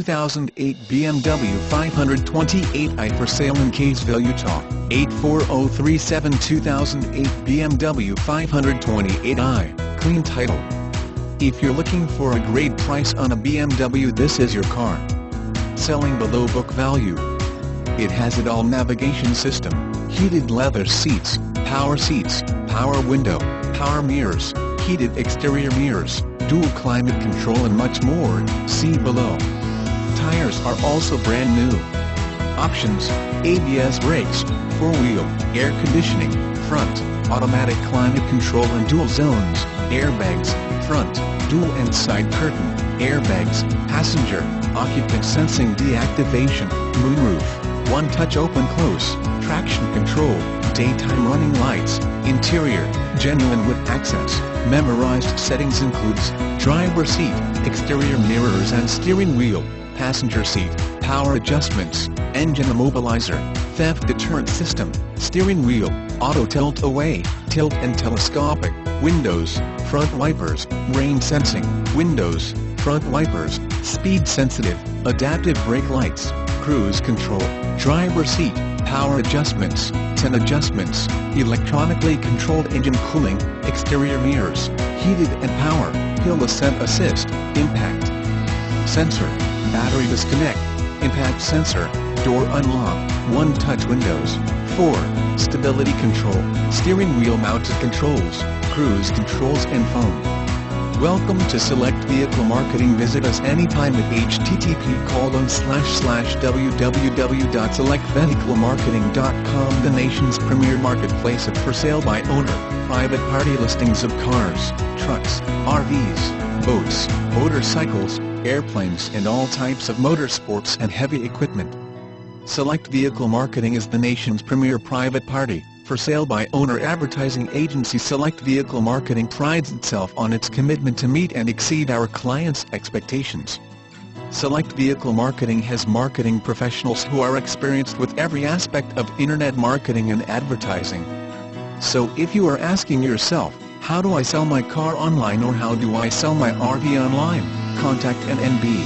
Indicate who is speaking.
Speaker 1: 2008 BMW 528i for sale in Kaysville, Utah. 84037 2008 BMW 528i, clean title. If you're looking for a great price on a BMW, this is your car. Selling below book value. It has it all: navigation system, heated leather seats, power window, power mirrors, heated exterior mirrors, dual climate control and much more. See below. Tires are also brand new. Options: ABS brakes, 4-wheel, air conditioning, front, automatic climate control and dual zones, airbags, front, dual and side curtain, airbags, passenger, occupant sensing deactivation, moonroof, one-touch open-close, traction control, daytime running lights, interior, genuine wood accents, memorized settings includes, driver seat, exterior mirrors and steering wheel, passenger seat, power adjustments, engine immobilizer, theft deterrent system, steering wheel, auto tilt away, tilt and telescopic, windows, front wipers, rain sensing, windows, front wipers, speed sensitive, adaptive brake lights, cruise control, driver seat, power adjustments, 10 adjustments, electronically controlled engine cooling, exterior mirrors, heated and power, hill ascent assist, impact sensor, battery disconnect, impact sensor, door unlock, one-touch windows, 4, stability control, steering wheel mounted controls, cruise controls and phone. Welcome to Select Vehicle Marketing. Visit us anytime at http://www.selectvehiclemarketing.com, the nation's premier marketplace of for sale by owner, private party listings of cars, trucks, RVs, boats, motorcycles, airplanes and all types of motorsports and heavy equipment. Select Vehicle Marketing is the nation's premier private party, for sale by owner advertising agency. Select Vehicle Marketing prides itself on its commitment to meet and exceed our clients' expectations. Select Vehicle Marketing has marketing professionals who are experienced with every aspect of internet marketing and advertising. So if you are asking yourself, how do I sell my car online or how do I sell my RV online? Contact NNB.